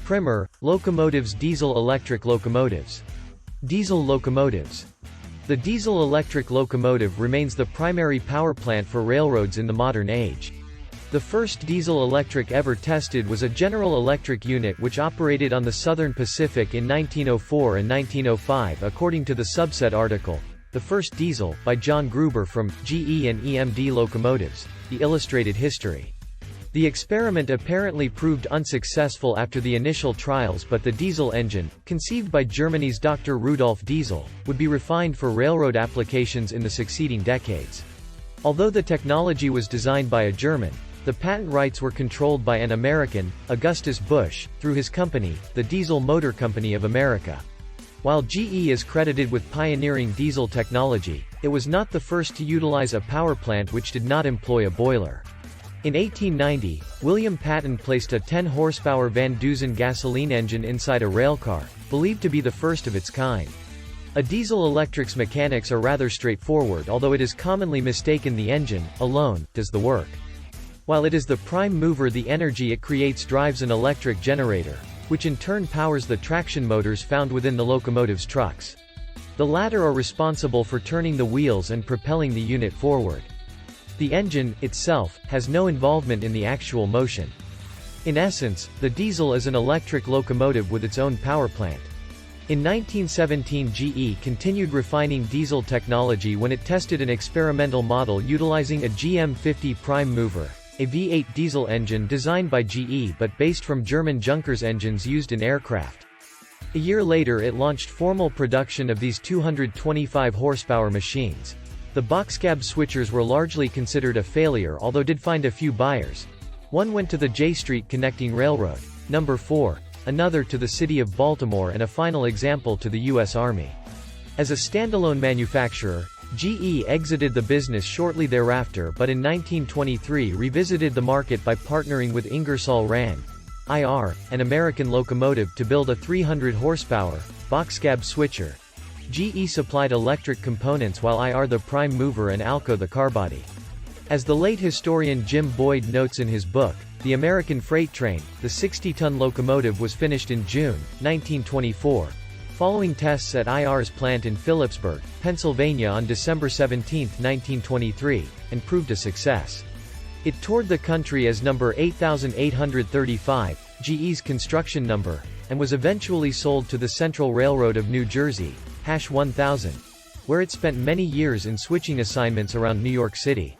Primer: Locomotives. Diesel-electric locomotives. Diesel locomotives. The diesel-electric locomotive remains the primary power plant for railroads in the modern age. The first diesel-electric ever tested was a General Electric unit which operated on the Southern Pacific in 1904 and 1905 according to the subset article, The First Diesel, by John Gruber from GE and EMD Locomotives, The Illustrated History. The experiment apparently proved unsuccessful after the initial trials, but the diesel engine, conceived by Germany's Dr. Rudolf Diesel, would be refined for railroad applications in the succeeding decades. Although the technology was designed by a German, the patent rights were controlled by an American, Augustus Busch, through his company, the Diesel Motor Company of America. While GE is credited with pioneering diesel technology, it was not the first to utilize a power plant which did not employ a boiler. In 1890, William Patten placed a 10-horsepower Van Dusen gasoline engine inside a railcar, believed to be the first of its kind. A diesel-electric's mechanics are rather straightforward, although it is commonly mistaken the engine, alone, does the work. While it is the prime mover, the energy it creates drives an electric generator, which in turn powers the traction motors found within the locomotive's trucks. The latter are responsible for turning the wheels and propelling the unit forward. The engine, itself, has no involvement in the actual motion. In essence, the diesel is an electric locomotive with its own power plant. In 1917, GE continued refining diesel technology when it tested an experimental model utilizing a GM50 prime mover, a V8 diesel engine designed by GE but based from German Junkers engines used in aircraft. A year later it launched formal production of these 225 horsepower machines. The boxcab switchers were largely considered a failure, although did find a few buyers. One went to the J Street connecting railroad, number 4, another to the city of Baltimore, and a final example to the U.S. Army. As a standalone manufacturer, GE exited the business shortly thereafter, but in 1923 revisited the market by partnering with Ingersoll Rand, IR, an American locomotive, to build a 300-horsepower, boxcab switcher. GE supplied electric components while IR the prime mover and ALCO the carbody. As the late historian Jim Boyd notes in his book, The American Freight Train, the 60-ton locomotive was finished in June, 1924, following tests at IR's plant in Phillipsburg, Pennsylvania on December 17, 1923, and proved a success. It toured the country as number 8835, GE's construction number, and was eventually sold to the Central Railroad of New Jersey, #1000, where it spent many years in switching assignments around New York City.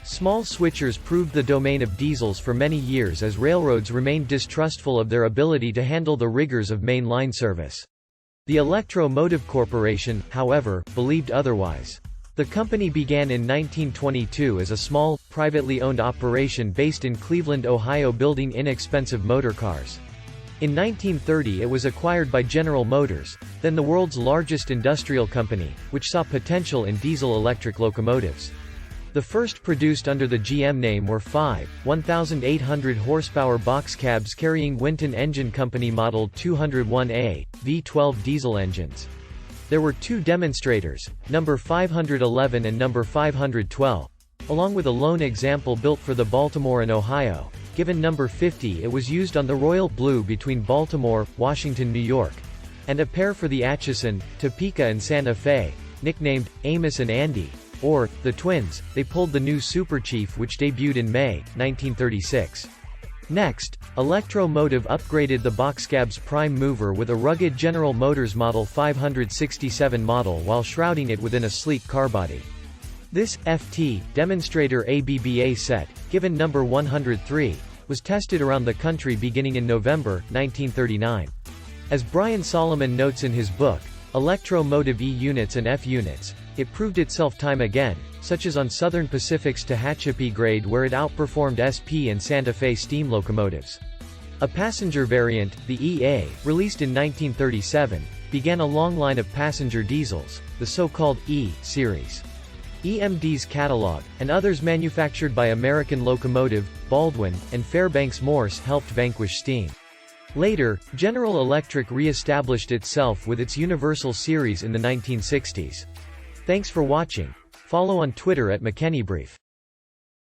Small switchers proved the domain of diesels for many years as railroads remained distrustful of their ability to handle the rigors of main line service. The Electro-Motive Corporation, however, believed otherwise. The company began in 1922 as a small, privately owned operation based in Cleveland, Ohio, building inexpensive motor cars. In 1930 it was acquired by General Motors, then the world's largest industrial company, which saw potential in diesel-electric locomotives. The first produced under the GM name were 5 1,800-horsepower boxcabs carrying Winton Engine Company Model 201A, V12 diesel engines. There were two demonstrators, number 511 and number 512, along with a lone example built for the Baltimore and Ohio. Given number 50, it was used on the Royal Blue between Baltimore, Washington, New York, and a pair for the Atchison, Topeka and Santa Fe, nicknamed Amos and Andy, or the Twins. They pulled the new Super Chief, which debuted in May 1936. Next, Electro-Motive upgraded the boxcab's prime mover with a rugged General Motors Model 567 model while shrouding it within a sleek carbody. This FT demonstrator ABBA set, given number 103, was tested around the country beginning in November 1939. As Brian Solomon notes in his book, Electro-Motive E units and F units, it proved itself time again, such as on Southern Pacific's Tehachapi grade where it outperformed SP and Santa Fe steam locomotives. A passenger variant, the EA, released in 1937, began a long line of passenger diesels, the so-called E series. EMD's catalog, and others manufactured by American Locomotive, Baldwin, and Fairbanks Morse helped vanquish steam. Later, General Electric re-established itself with its Universal Series in the 1960s. Thanks for watching. Follow on Twitter at McKinneyBrief.